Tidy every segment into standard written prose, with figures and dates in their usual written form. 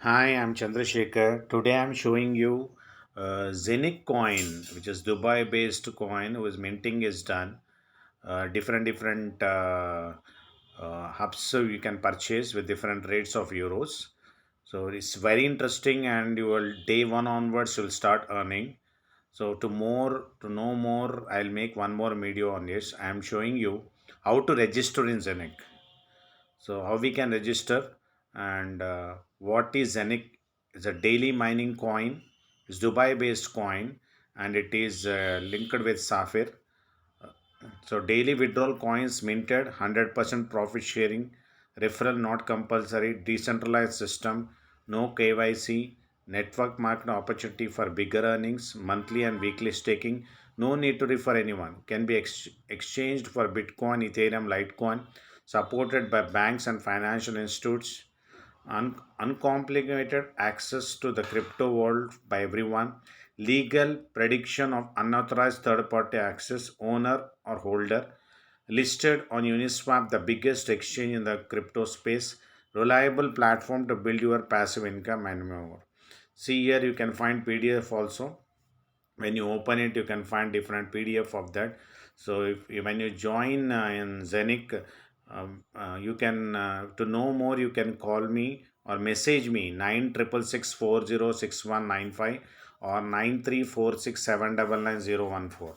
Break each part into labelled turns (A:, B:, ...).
A: Hi, I'm Chandrasekhar. Today I'm showing you Zenic coin, which is Dubai-based coin, whose minting is done. Different hubs so you can purchase with different rates of euros. So it's very interesting, and you will day one onwards you will start earning. So to know more, I'll make one more video on this. I'm showing you how to register in Zenic. So how we can register and what is Zenic? It's a daily mining coin. It's Dubai based coin and it is linked with Sapphire. So daily withdrawal coins minted, 100% profit sharing, referral not compulsory, decentralized system, no KYC, network market opportunity for bigger earnings, monthly and weekly staking, no need to refer anyone, can be exchanged for Bitcoin, Ethereum, Litecoin, supported by banks and financial institutes, uncomplicated access to the crypto world by everyone, legal prediction of unauthorized third party access, owner or holder, listed on Uniswap, the biggest exchange in the crypto space, reliable platform to build your passive income and more. See here, you can find PDF also. When you open it, you can find different PDF of that. So if when you join in Zenic, you can to know more you can call me or message me 9666406195 or 9346799014.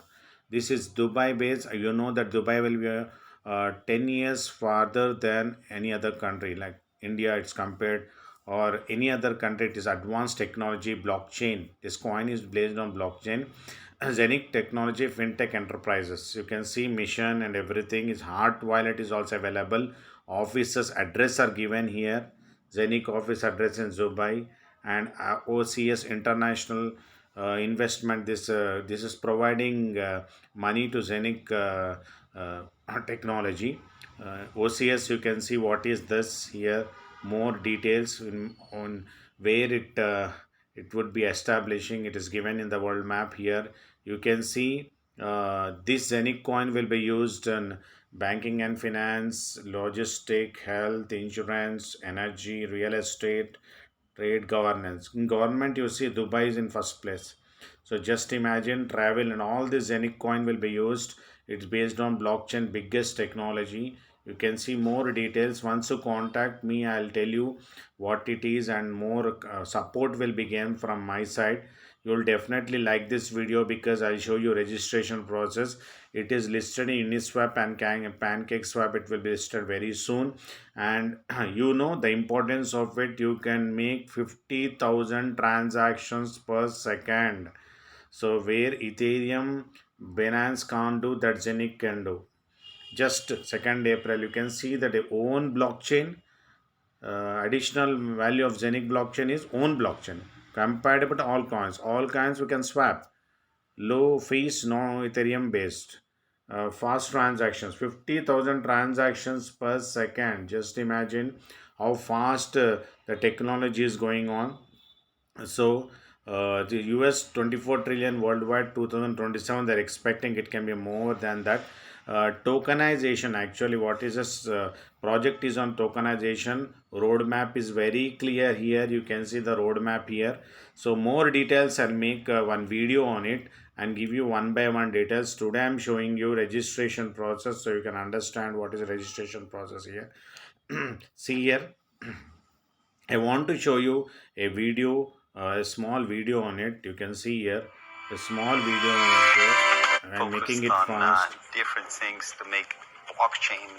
A: This is Dubai based. You know that Dubai will be 10 years farther than any other country like India. It's compared or any other country. It is advanced technology, blockchain. This coin is based on blockchain. Zenic technology, fintech enterprises. You can see mission and everything is hard wallet is also available. Offices address are given here. Zenic office address in Dubai and OCS International investment. This is providing money to Zenic technology. OCS, you can see what is this here. More details on where it would be establishing. It is given in the world map here. You can see this Zenic coin will be used in banking and finance, logistic, health, insurance, energy, real estate, trade, governance. In government, you see Dubai is in first place. So just imagine travel and all this Zenic coin will be used. It's based on blockchain, biggest technology. You can see more details. Once you contact me, I'll tell you what it is and more support will begin from my side. You'll definitely like this video because I'll show you registration process. It is listed in Uniswap and PancakeSwap. It will be listed very soon. And you know the importance of it. You can make 50,000 transactions per second. So where Ethereum, Binance can't do, that Zenic can do. Just 2nd April, you can see that a own blockchain. Additional value of Zenic blockchain is own blockchain, compatible to all coins. All coins we can swap. Low fees, no Ethereum based. Fast transactions, 50,000 transactions per second. Just imagine how fast the technology is going on. So the US 24 trillion worldwide 2027, they're expecting it can be more than that. Tokenization, actually what is this project is on tokenization. Roadmap is very clear here. You can see the roadmap here. So more details, I'll make one video on it and give you one by one details. Today I'm showing you registration process so you can understand what is the registration process here. See here, I want to show you a video, a small video on it. You can see here a small video on it here. I'm making it fast.
B: Different things to make blockchain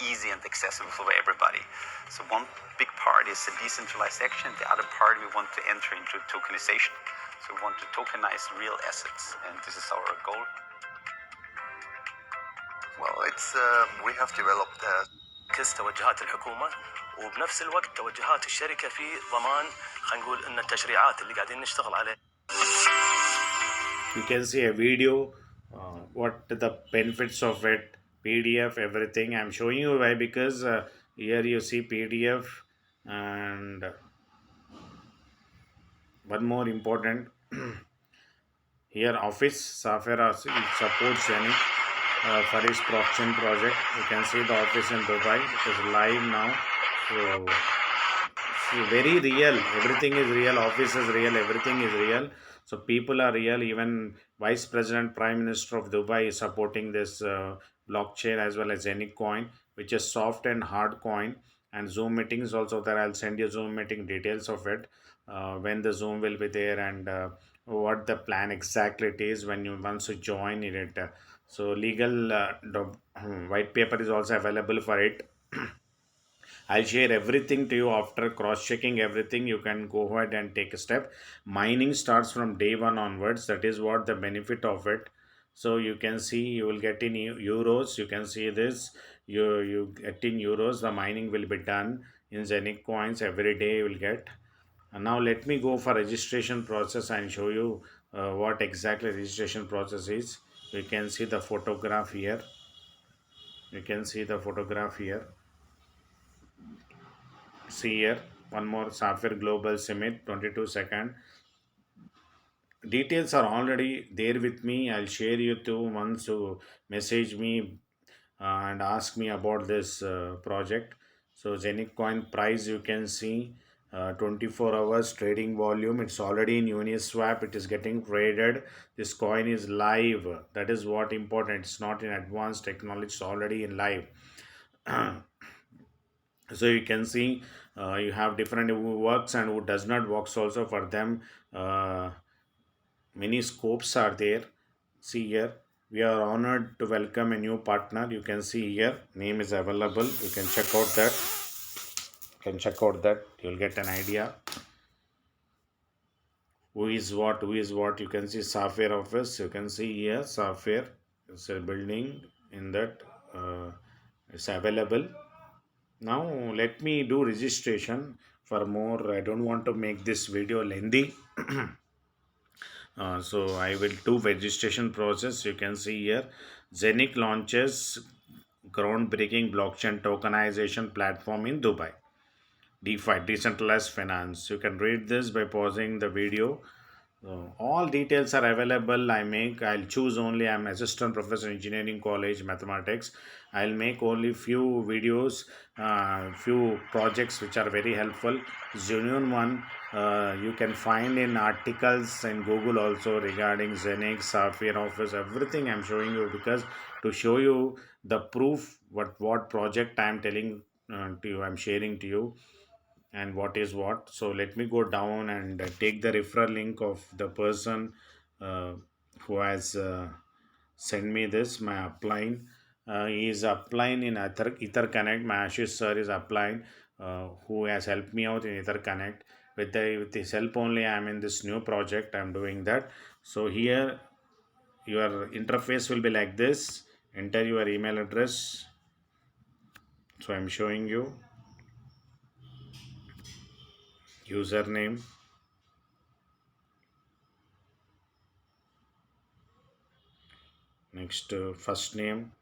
B: easy and accessible for everybody. So one big part is a decentralized action. The other part we want to enter into tokenization. So we want to tokenize real assets, and this is our goal. Well, it's we have developed توجهات الحكومة وبنفس الوقت توجهات الشركة في ضمان خلينا نقول ان التشريعات اللي قاعدين نشتغل عليها.
A: You can see a video, what the benefits of it, PDF, everything. I'm showing you why because here you see PDF and one more important here office Sapphire supports Zenic for his blockchain project. You can see the office in Dubai. It is live now. So very real. Everything is real. Office is real. Everything is real. So people are real. Even Vice President, Prime Minister of Dubai is supporting this blockchain as well as any coin, which is soft and hard coin. And Zoom meetings also there. I'll send you Zoom meeting details of it, when the Zoom will be there, and what the plan exactly it is when you once you join in it. So legal white paper is also available for it. I'll share everything to you after cross checking everything. You can go ahead and take a step. Mining starts from day one onwards. That is what the benefit of it. So you can see you will get in euros. You can see this. You get in euros. The mining will be done in Zenic coins every day. You will get. And now let me go for registration process and show you what exactly registration process is. You can see the photograph here. You can see the photograph here. See here, one more Sapphire Global Summit 22 second. Details are already there with me. I'll share you too once you message me and ask me about this project. So Zenic coin price you can see, 24 hours trading volume. It's already in Uniswap. It is getting traded. This coin is live. That is what important. It's not in advanced technology. It's already in live. So you can see you have different who works and who does not works also for them. uh, Many scopes are there. See here, we are honored to welcome a new partner. You can see here name is available. You can check out that. You'll get an idea who is what. You can see Sapphire office. You can see here Sapphire. It's a building in that. It's available. Now let me do registration for more. I don't want to make this video lengthy. So I will do registration process. You can see here Zenic launches groundbreaking blockchain tokenization platform in Dubai. DeFi, decentralized finance. You can read this by pausing the video. All details are available. I'll choose only. I'm assistant professor engineering college mathematics. I'll make only few videos, few projects which are very helpful. Genuine one you can find in articles and Google also regarding Zenix, Sapphire Office, everything I'm showing you, because to show you the proof what project I'm telling to you, I'm sharing to you, and what is what. So let me go down and take the referral link of the person uh, who has sent me this. My upline, he is applying in Ether Connect. My Ashish sir is applying, who has helped me out in Ether Connect. With his help only I am in this new project. I'm doing that. So here your interface will be like this. Enter your email address. So I'm showing you username, next first name,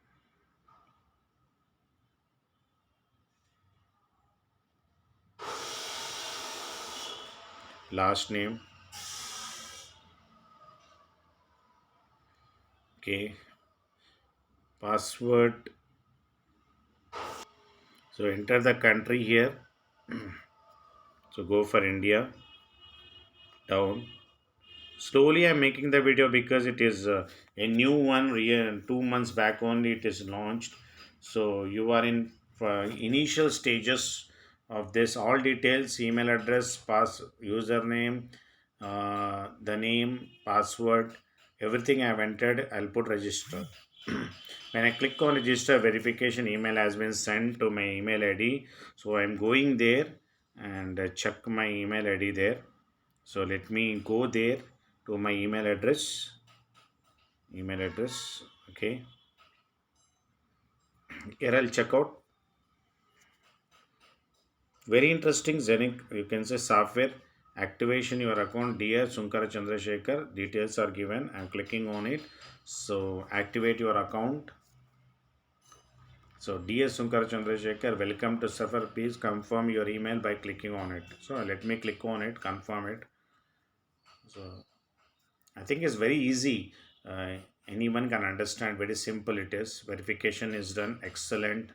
A: last name, okay, password. So enter the country here. So go for India. Down. Slowly I'm making the video because it is a new one. 2 months back only it is launched. So you are in initial stages of this. All details, email address, pass, username, the name, password, everything I've entered. I'll put register. When I click on register, verification email has been sent to my email ID. So I'm going there and check my email ID there. So let me go there to my email address. Okay, here I'll check out. Very interesting. Zenic, you can say software activation your account. Dear Sunkara Chandrasekhar, details are given. I'm clicking on it. So activate your account. So dear Sunkara Chandrasekhar, welcome to Safar. Please confirm your email by clicking on it. So let me click on it, confirm it. So I think it's very easy. Anyone can understand. Very simple it is. Verification is done. Excellent.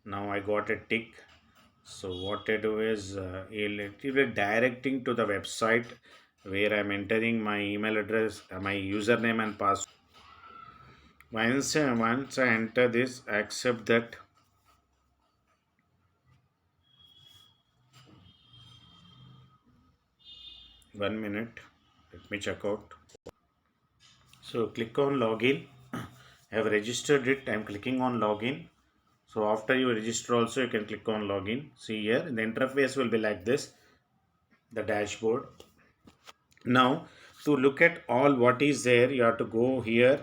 A: Now I got a tick. So what I do is it will be directing to the website where I'm entering my email address, my username and password. Once I enter this, I accept that. 1 minute. Let me check out. So click on login. I have registered it. I'm clicking on login. So after you register also you can click on login. See here the interface will be like this, the dashboard. Now to look at all what is there, you have to go here.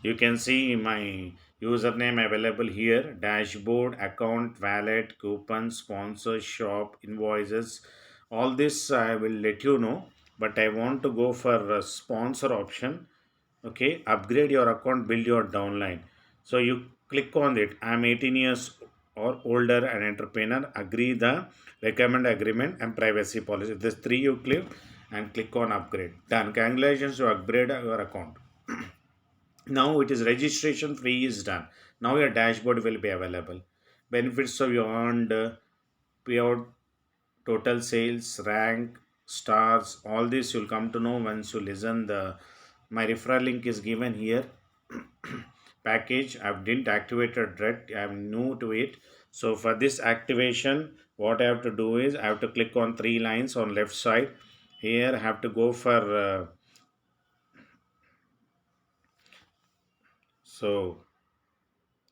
A: You can see my username available here, dashboard, account, wallet, coupon, sponsor, shop, invoices. All this I will let you know, but I want to go for a sponsor option. Okay, upgrade your account, build your downline. So you click on it. I'm 18 years or older and entrepreneur, agree the recommend agreement and privacy policy. This three you click and click on upgrade. Done. Congratulations, you upgrade your account. Now it is registration fee is done. Now your dashboard will be available. Benefits of your earned payout, total sales, rank, stars, all this you'll come to know once you listen. The my referral link is given here. Package I didn't activate it yet. I'm new to it. So for this activation, what I have to do is I have to click on three lines on left side. Here I have to go for so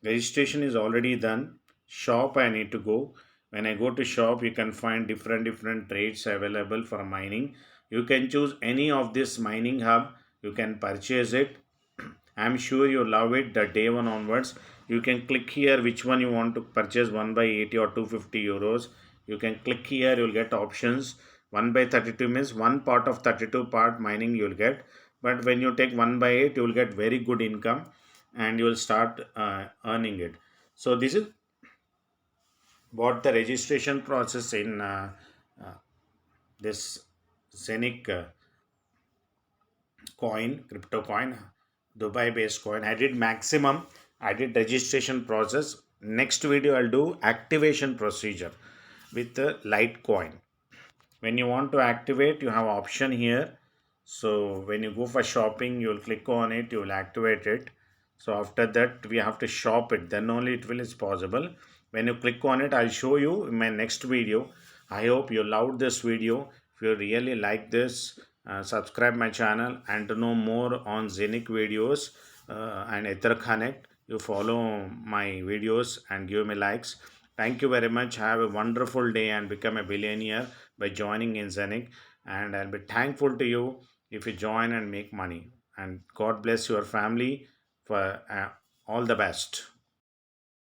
A: registration is already done. Shop I need to go. When I go to shop, you can find different trades available for mining. You can choose any of this mining hub. You can purchase it. I'm sure you love it the day one onwards. You can click here which one you want to purchase, 1 by 80 or 250 euros. You can click here, you'll get options. 1 by 32 means one part of 32 part mining you'll get. But when you take 1 by 8, you'll get very good income and you'll start earning it. So this is what the registration process in uh, this Zenic coin, crypto coin, Dubai based coin. I did maximum. I did registration process. Next video I'll do activation procedure with the Litecoin. When you want to activate, you have option here. So when you go for shopping, you'll click on it, you will activate it. So after that, we have to shop it. Then only it will is possible. When you click on it, I'll show you in my next video. I hope you loved this video. If you really like this, subscribe my channel, and to know more on Zenic videos and EtherConnect, you follow my videos and give me likes. Thank you very much. Have a wonderful day and become a billionaire by joining in Zenic. And I'll be thankful to you if you join and make money. And God bless your family for all the best.